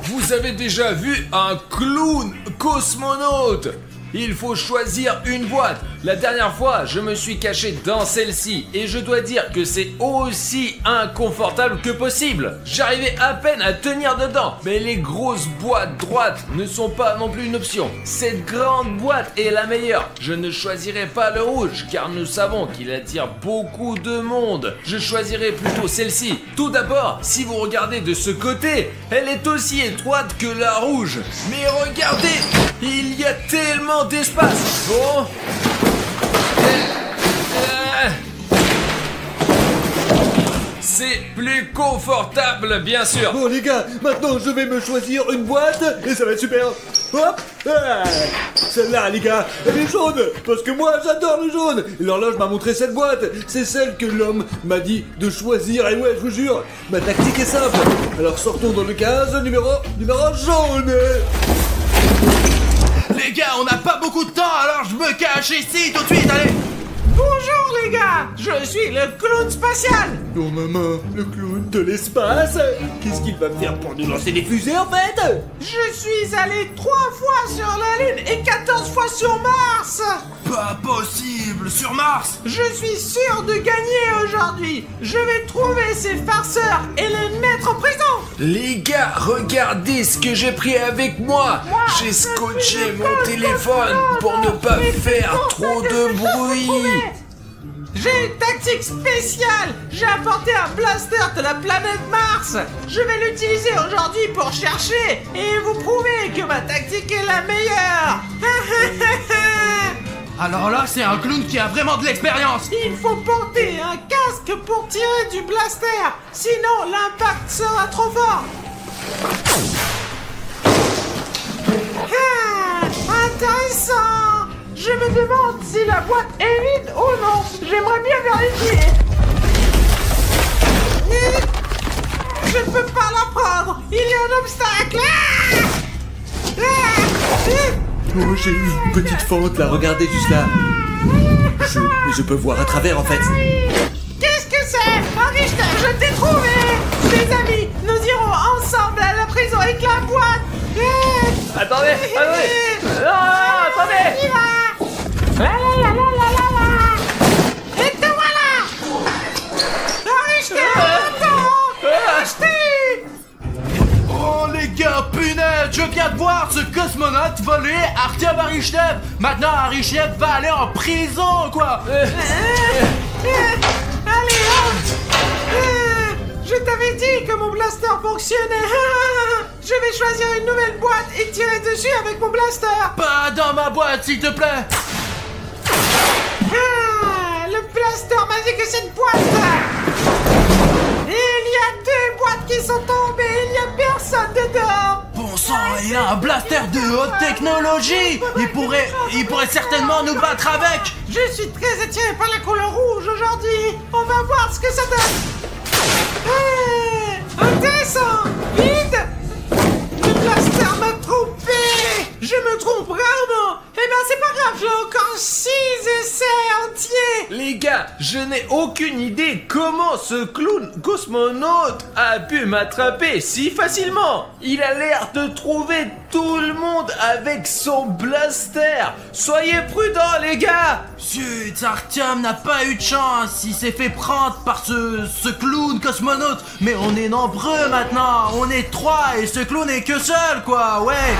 Vous avez déjà vu un clown cosmonaute? Il faut choisir une boîte. La dernière fois, je me suis caché dans celle-ci et je dois dire que c'est aussi inconfortable que possible. J'arrivais à peine à tenir dedans, mais les grosses boîtes droites ne sont pas non plus une option. Cette grande boîte est la meilleure. Je ne choisirai pas le rouge car nous savons qu'il attire beaucoup de monde. Je choisirai plutôt celle-ci. Tout d'abord, si vous regardez de ce côté, elle est aussi étroite que la rouge. Mais regardez, il y a tellement d'espace. Bon. C'est plus confortable, bien sûr. Bon les gars, maintenant je vais me choisir une boîte et ça va être super. Hop, celle-là les gars, elle est jaune, parce que moi j'adore le jaune. Et l'horloge m'a montré cette boîte, c'est celle que l'homme m'a dit de choisir. Et ouais, je vous jure, ma tactique est simple. Alors sortons dans le 15, numéro jaune. Les gars, on n'a pas beaucoup de temps, alors je me cache ici tout de suite, allez. Bonjour les gars, je suis le clown spatial. Oh maman, le clown de l'espace. Qu'est-ce qu'il va faire pour nous lancer des fusées en fait? Je suis allé 3 fois sur la Lune et 14 fois sur Mars. Pas possible, sur Mars. Je suis sûr de gagner aujourd'hui. Je vais trouver ces farceurs et les mettre en prison. Les gars, regardez ce que j'ai pris avec moi. J'ai scotché mon téléphone pour ne pas faire trop de bruit. J'ai une tactique spéciale. J'ai apporté un blaster de la planète Mars. Je vais l'utiliser aujourd'hui pour chercher et vous prouver que ma tactique est la meilleure. Alors là, c'est un clown qui a vraiment de l'expérience. Il faut porter un casque pour tirer du blaster, sinon l'impact sera trop fort. Intéressant. Je me demande si la boîte est vide ou non. J'aimerais bien vérifier. Je ne peux pas la prendre. Il y a un obstacle. Oh, j'ai eu une petite fente là, regardez juste là. Je peux voir à travers en fait. Qu'est-ce que c'est? Richter, je t'ai trouvé. Les amis, nous irons ensemble à la prison avec la boîte. Attendez. Attendez. On y va. Et te voilà. Richter, attends. Oh les gars, punaise, je viens de voir ce cosmonaute voler Artyom Arichnev. Maintenant, Arichnev va aller en prison, quoi. Allez, hop. Je t'avais dit que mon blaster fonctionnait. Je vais choisir une nouvelle boîte et tirer dessus avec mon blaster. Pas dans ma boîte, s'il te plaît. Le blaster m'a dit que c'est une boîte. Il y a 2 boîtes qui sont tombées. Il n'y a personne dedans. Bon sang, il a un blaster de haute technologie. Il pourrait certainement nous battre avec. Je suis très attiré par la couleur rouge aujourd'hui. On va voir ce que ça donne. Intéressant. Vite. Le blaster m'a trompé. Je me trompe rarement. Eh ben c'est pas grave, j'ai encore 6 essais entiers. Les gars, je n'ai aucune idée comment ce clown cosmonaute a pu m'attraper si facilement. Il a l'air de trouver tout le monde avec son blaster. Soyez prudents les gars. Zut, Artyom n'a pas eu de chance. Il s'est fait prendre par ce clown cosmonaute. Mais on est nombreux maintenant. On est 3 et ce clown est que seul, quoi. Ouais.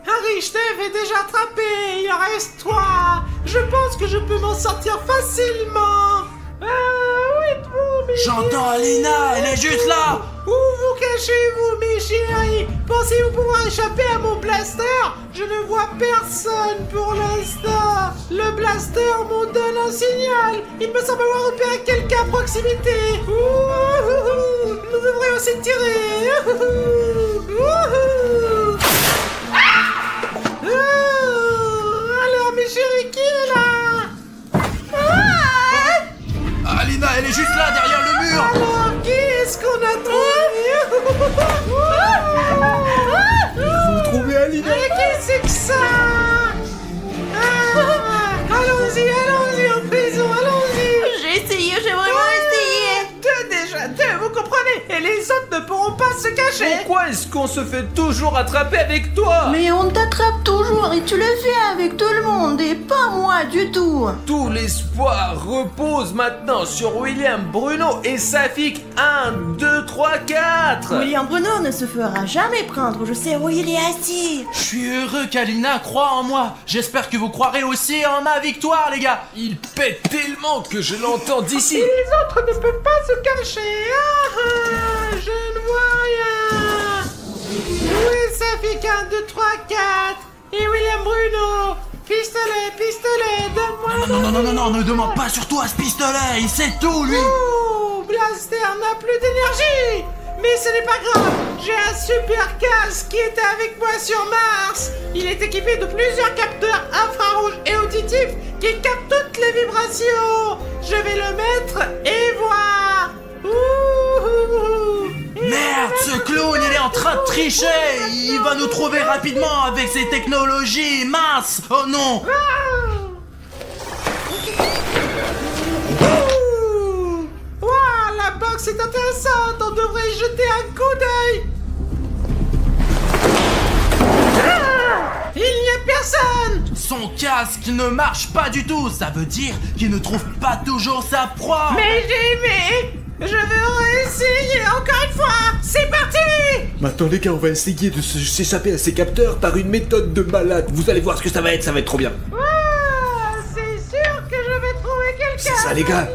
Arichnev est déjà attrapé, il en reste 3. Je pense que je peux m'en sortir facilement. Où êtes-vous, mes J'entends Alina, elle est juste là. Où vous cachez-vous, mes chéris? Pensez-vous pouvoir échapper à mon blaster? Je ne vois personne pour l'instant. Le blaster m'en donne un signal. Il me semble avoir repéré quelqu'un à proximité. Nous devrions aussi tirer. Alors mes chéris, qui est là? Alina, elle est juste là, derrière le mur. Alors, qui est-ce qu'on a trouvé? Vous trouvez Alina? Qu'est-ce que c'est que ça? Allons-y en prison, allons-y. J'ai essayé, j'ai vraiment essayé. 2 déjà, 2, vous comprenez? Et les autres ne pourront pas se cacher. Pourquoi est-ce qu'on se fait toujours attraper avec toi? Mais on t'attrape toujours et tu le fais avec tout le monde et pas moi du tout. Tout l'espoir repose maintenant sur William Bruno et Safik. 1, 2, 3, 4. William Bruno ne se fera jamais prendre, je sais où il est assis. Je suis heureux qu'Alina croit en moi. J'espère que vous croirez aussi en ma victoire, les gars. Il pète tellement que je l'entends d'ici. Et les autres ne peuvent pas se cacher. Je ne vois rien. Où est Safik? 1, 2, 3, 4. Et William Bruno. Pistolet, donne-moi. Non, ne demande pas surtout à ce pistolet. Il sait tout, lui. Oh, Blaster n'a plus d'énergie. Mais ce n'est pas grave, j'ai un super casque qui était avec moi sur Mars. Il est équipé de plusieurs capteurs infrarouges et auditifs qui captent toutes les vibrations. Je vais le mettre et voir. Merde, ce clown, il est en train de tricher. Il va nous trouver rapidement avec ses technologies. Mince. Oh non. La box est intéressante, on devrait y jeter un coup d'œil. Il n'y a personne. Son casque ne marche pas du tout. Ça veut dire qu'il ne trouve pas toujours sa proie. Mais j'ai aimé. Je veux essayer encore une fois. C'est parti. Maintenant les gars, on va essayer de s'échapper à ces capteurs par une méthode de malade. Vous allez voir ce que ça va être trop bien. C'est sûr que je vais trouver quelqu'un. C'est ça les gars.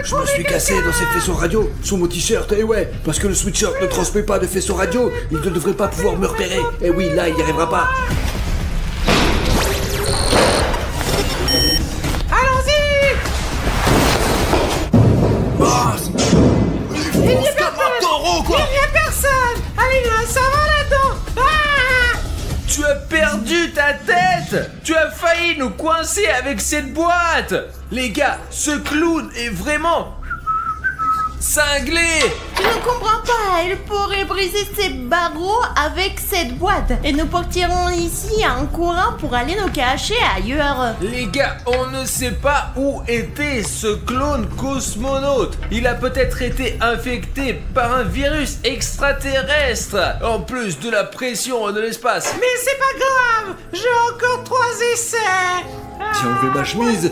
Je me suis cassé dans ces faisceaux radio sur mon t-shirt, et ouais, parce que le sweatshirt ne transmet pas de faisceaux radio, il ne devrait pas pouvoir me repérer. Et oui, là, il n'y arrivera pas. Allons-y. Il n'y a personne. Allez, ça va là-dedans. Tu as perdu ta tête. Tu as failli nous coincer avec cette boîte. Les gars, ce clown est vraiment cinglé. Je ne comprends pas, il pourrait briser ses barreaux avec cette boîte. Et nous partirons ici en courant pour aller nous cacher ailleurs. Les gars, on ne sait pas où était ce clone cosmonaute. Il a peut-être été infecté par un virus extraterrestre, en plus de la pression de l'espace. Mais c'est pas grave, j'ai encore 3 essais. J'ai enlevé ma chemise.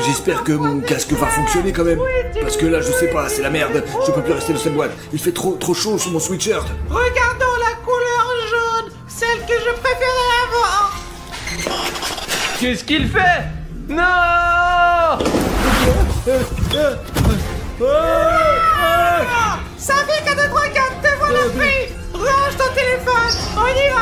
J'espère que mon casque va fonctionner quand même. Parce que là, je sais pas, c'est la merde. Je peux plus rester dans cette boîte. Il fait trop chaud sur mon sweatshirt. Regardons la couleur jaune, celle que je préférais avant. Qu'est-ce qu'il fait? Non! Ça fait 4, 3, 4, te voilà pris. Range ton téléphone. On y va.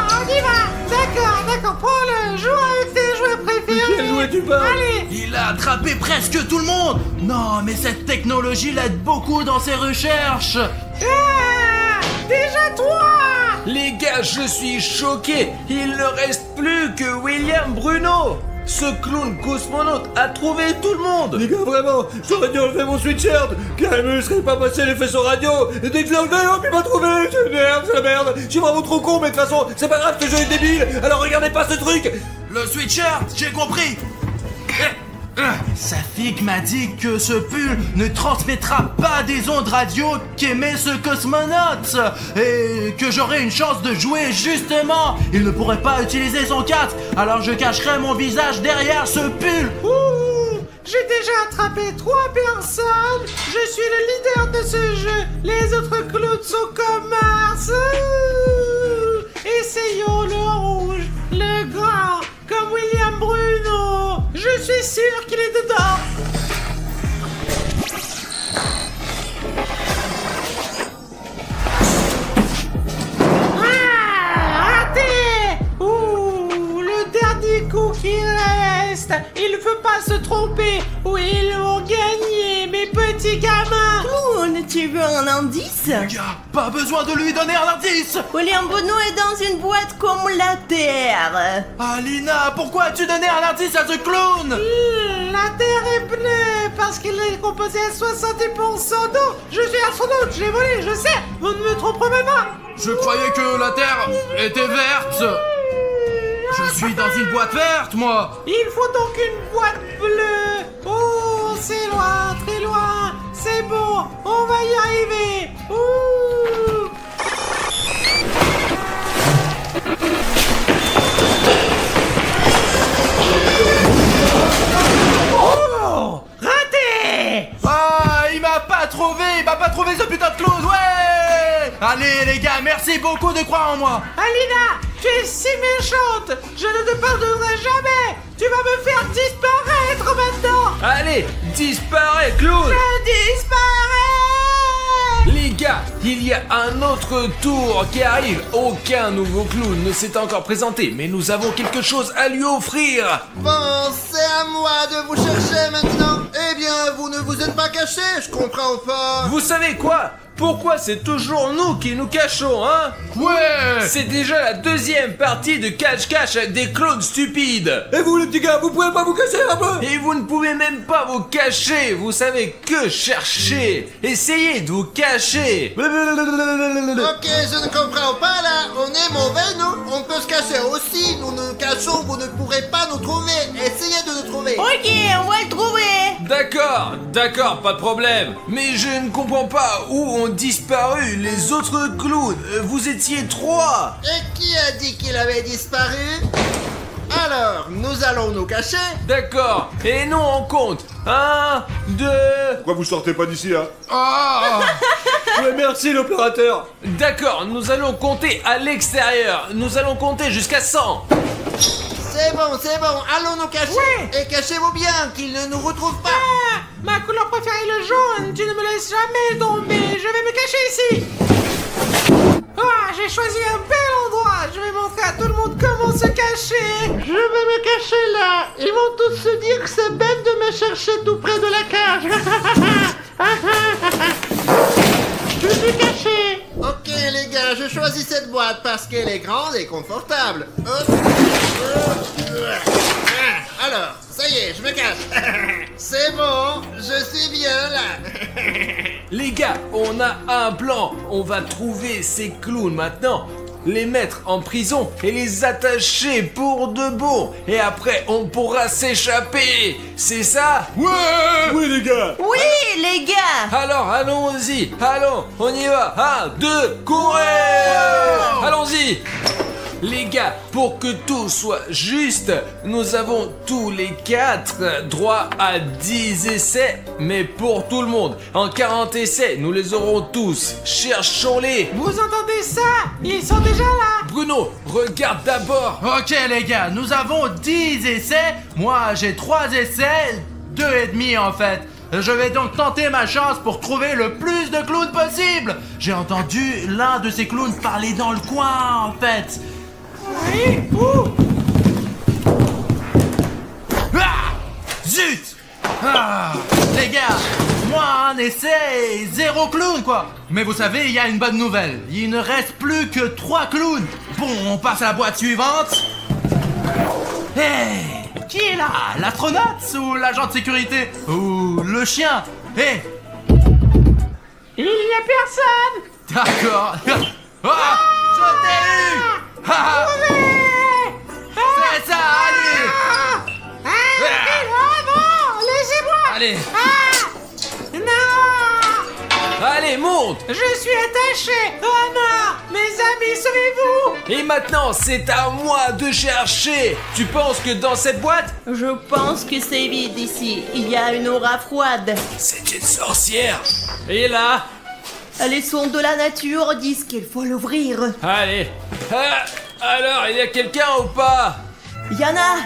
D'accord, prends-le. Joue avec tes jouets préférés. Quel jouet tu parles? Allez. Il a attrapé presque tout le monde. Non, mais cette technologie l'aide beaucoup dans ses recherches. Déjà toi. Les gars, je suis choqué. Il ne reste plus que William Bruno. Ce clown cosmonaute a trouvé tout le monde. Les gars, vraiment, j'aurais dû enlever mon sweatshirt, car il me serait pas passé les faisceaux radio. Et dès que je l'ai enlevé, hop, il m'a trouvé. C'est la merde. Je suis vraiment trop con, mais de toute façon, c'est pas grave, ce jeu est débile. Alors regardez pas ce truc. Le sweatshirt, j'ai compris. Safik m'a dit que ce pull ne transmettra pas des ondes radio qu'émet ce cosmonaute et que j'aurais une chance de jouer justement. Il ne pourrait pas utiliser son casque, alors je cacherai mon visage derrière ce pull. J'ai déjà attrapé 3 personnes. Je suis le leader de ce jeu. Les autres clowns sont comme Mars. Essayons le rouge, le grand, comme William Bruno. Je suis sûr qu'il est dedans. Raté. Le dernier coup qui reste. Il ne faut pas se tromper. Oui, ils vont gagner, mes petits gamins. Clown, tu veux un indice? Gars, pas besoin de lui donner un indice. William Bruno est dans une boîte comme la Terre. Alina, pourquoi as-tu donné un indice à ce clown? La Terre est bleue parce qu'elle est composée à 70% d'eau. Je suis astronaute, j'ai volé, je sais. Vous ne me tromperez pas. Je croyais que la Terre était verte. Je suis dans une boîte verte, moi. Il faut donc une boîte bleue. Oh, c'est loin, très loin. C'est bon, on va y arriver. Allez les gars, merci beaucoup de croire en moi. Alina, tu es si méchante. Je ne te pardonnerai jamais. Tu vas me faire disparaître maintenant. Allez, disparais, clown! Je disparais. Les gars, il y a un autre tour qui arrive. Aucun nouveau clown ne s'est encore présenté, mais nous avons quelque chose à lui offrir. Bon, c'est à moi de vous chercher maintenant. Eh bien, vous ne vous êtes pas caché, je comprends pas. Vous savez quoi? Pourquoi c'est toujours nous qui nous cachons, hein? Ouais. C'est déjà la deuxième partie de cache-cache avec des clones stupides. Et vous les petits gars, vous pouvez pas vous cacher un peu? Et vous ne pouvez même pas vous cacher. Vous savez que chercher. Essayez de vous cacher. Ok, je ne comprends pas là. On est mauvais, nous. On peut se cacher aussi. Nous nous cachons, vous ne pourrez pas nous trouver. Essayez de nous trouver. Ok, on va le trouver. D'accord, pas de problème. Mais je ne comprends pas où ont disparu les autres clowns. Vous étiez 3. Et qui a dit qu'il avait disparu? Alors, nous allons nous cacher. D'accord. Et non, on compte. 1, 2... Pourquoi vous sortez pas d'ici là? Ouais, merci l'opérateur. D'accord, nous allons compter à l'extérieur. Nous allons compter jusqu'à 100. C'est bon, allons nous cacher. Ouais. Et cachez-vous bien, qu'ils ne nous retrouvent pas. Ah, ma couleur préférée, le jaune. Tu ne me laisses jamais tomber. Je vais me cacher ici. Ah, j'ai choisi un bel endroit. Je vais montrer à tout le monde comment se cacher. Je vais me cacher là. Ils vont tous se dire que c'est bête de me chercher tout près de la cage. Je suis caché. Ok les gars, je choisis cette boîte parce qu'elle est grande et confortable. Alors, ça y est, je me cache. C'est bon, je suis bien là. Les gars, on a un plan. On va trouver ces clowns maintenant, les mettre en prison et les attacher pour de bon. Et après, on pourra s'échapper. C'est ça? Ouais. Oui les gars. Oui, les gars. Alors, allons-y. Allons, on y va. 1, 2, courez! Allons-y. Les gars, pour que tout soit juste, nous avons tous les 4 droit à 10 essais, mais pour tout le monde. En 40 essais, nous les aurons tous. Cherchons-les. Vous entendez ça? Ils sont déjà là. Bruno, regarde d'abord. Ok les gars, nous avons 10 essais. Moi j'ai 3 essais, 2,5 en fait. Je vais donc tenter ma chance pour trouver le plus de clowns possible. J'ai entendu l'un de ces clowns parler dans le coin en fait. Oui, où? Ah, zut. Les gars, moi un essai et 0 clown quoi. Mais vous savez, il y a une bonne nouvelle. Il ne reste plus que 3 clowns. Bon, on passe à la boîte suivante. Hey, qui est là? L'astronaute ou l'agent de sécurité? Ou le chien? Hey. Il n'y a personne. D'accord. Ah, je t'ai eu. Ah, c'est ça, allez. Non, laissez-moi. Allez. Non. Allez, monte. Je suis attaché. Oh non, mes amis, sauvez-vous. Et maintenant, c'est à moi de chercher. Tu penses que dans cette boîte, Je pense que c'est vide ici. Il y a une aura froide. c'est une sorcière? Et là? Les sons de la nature disent qu'il faut l'ouvrir. Allez. Ah, alors, il y a quelqu'un ou pas? Y'en a,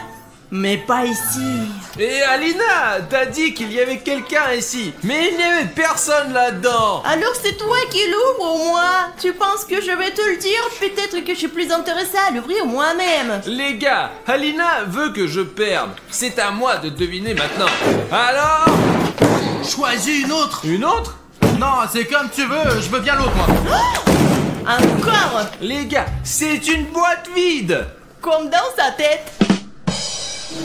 mais pas ici. Et Alina, t'as dit qu'il y avait quelqu'un ici, mais il n'y avait personne là-dedans. Alors c'est toi qui l'ouvres au moins. Tu penses que je vais te le dire? Peut-être que je suis plus intéressée à l'ouvrir moi-même. Les gars, Alina veut que je perde. C'est à moi de deviner maintenant. Alors? Choisis une autre. Une autre? Non, c'est comme tu veux, je veux bien l'autre moi. Encore, Les gars, c'est une boîte vide. comme dans sa tête.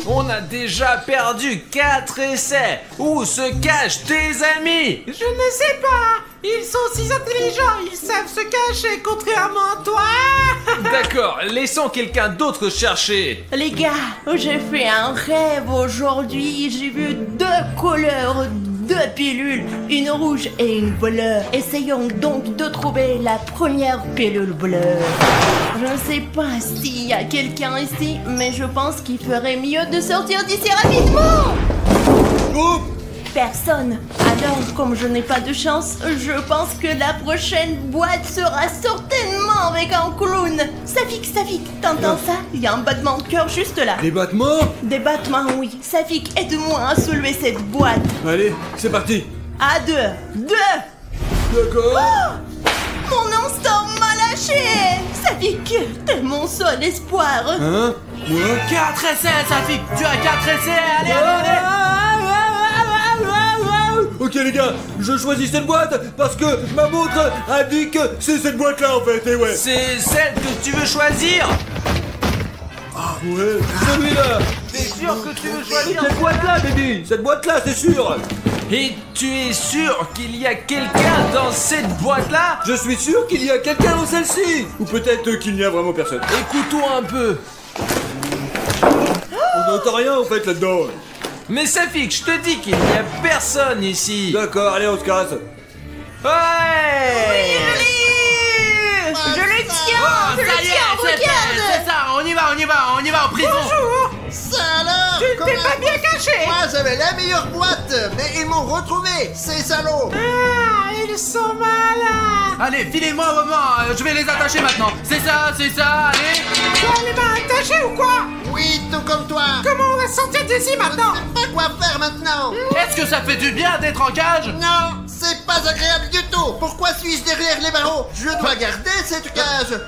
On a déjà perdu 4 essais. Où se cachent tes amis? Je ne sais pas. Ils sont si intelligents, ils savent se cacher, contrairement à toi. D'accord, laissons quelqu'un d'autre chercher. Les gars, j'ai fait un rêve aujourd'hui. J'ai vu 2 couleurs, 2 pilules, une rouge et une bleue. Essayons donc de trouver la première pilule bleue. Je ne sais pas s'il y a quelqu'un ici, mais je pense qu'il ferait mieux de sortir d'ici rapidement. Oh, personne. Alors, comme je n'ai pas de chance, je pense que la prochaine boîte sera certainement avec un clown. Safik, t'entends ça? Il y a un battement de cœur juste là. Des battements? Des battements, oui. Safik, aide-moi à soulever cette boîte. Allez, c'est parti. À deux. D'accord. Oh, mon instinct m'a lâché. Safik, t'es mon seul espoir. Hein? Moi? 4 essais, Safik. Tu as 4 essais. Allez. Ok les gars, je choisis cette boîte parce que ma montre indique que c'est cette boîte là en fait, et ouais. C'est celle que tu veux choisir? Ah ouais, celui-là. T'es sûr que tu veux choisir? Cette boîte là, baby. Cette boîte là, c'est sûr. Et tu es sûr qu'il y a quelqu'un dans cette boîte-là? Je suis sûr qu'il y a quelqu'un dans celle-ci. Ou peut-être qu'il n'y a vraiment personne. Écoutons un peu. On n'entend rien en fait là-dedans. Mais Safik, je te dis qu'il n'y a personne ici. D'accord, allez, on se casse. Ouais. Je le tiens. Oh, Je le ça y est, tiens, regarde. c'est ça. On y va en prison. Bonjour. Ça alors? Tu ne t'es pas bien caché. Moi j'avais la meilleure boîte, mais ils m'ont retrouvé, ces salauds. Ah, ils sont malins. Allez, filez-moi vos mains. Je vais les attacher maintenant. C'est ça. Allez. Tu as les mains attachées ou quoi? Oui, tout comme toi. Comment on va sortir d'ici maintenant? Je ne sais pas quoi faire maintenant. Est-ce que ça fait du bien d'être en cage? Non, c'est pas agréable du tout. Pourquoi suis-je derrière les barreaux? Je dois garder cette cage.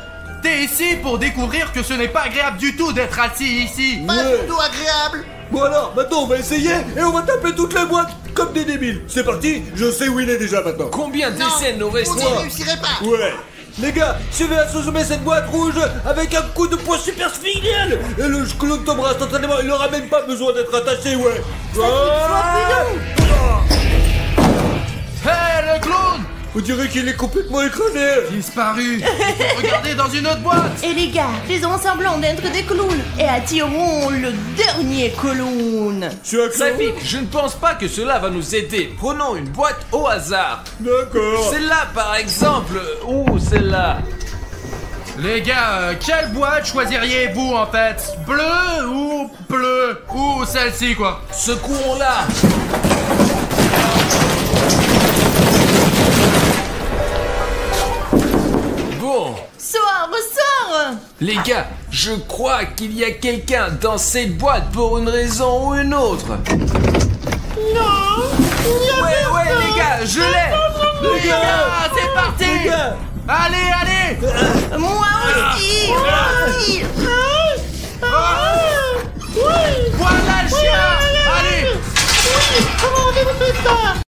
T'es ici pour découvrir que ce n'est pas agréable du tout d'être assis ici. Pas Ouais. du tout agréable. Bon alors, maintenant on va essayer et on va taper toutes les boîtes comme des débiles. C'est parti, je sais où il est déjà maintenant. Combien Non, d'essais nous vous restons? n'y réussirez pas. Ouais. Les gars, je vais assommer cette boîte rouge avec un coup de poing super spécial. Et le clown tombera instantanément, il n'aura même pas besoin d'être attaché, ouais. Hé, le clown! On dirait qu'il est complètement écrasé. Disparu. Regardez dans une autre boîte. Et les gars, faisons semblant d'être des clowns et attirons le dernier clown. Je suis un clown. Safik, je ne pense pas que cela va nous aider. Prenons une boîte au hasard. D'accord. Celle-là par exemple. Ou celle-là. Les gars, quelle boîte choisiriez-vous en fait? Bleu ou celle-ci quoi? Secouons-la. Bon. Sors. Les gars, je crois qu'il y a quelqu'un dans cette boîte pour une raison ou une autre. Non. Ouais, les gars, je l'ai. Les gars, c'est parti. Les gars. Allez. Moi aussi. Voilà le chien. Allez. Comment avez-vous fait ça?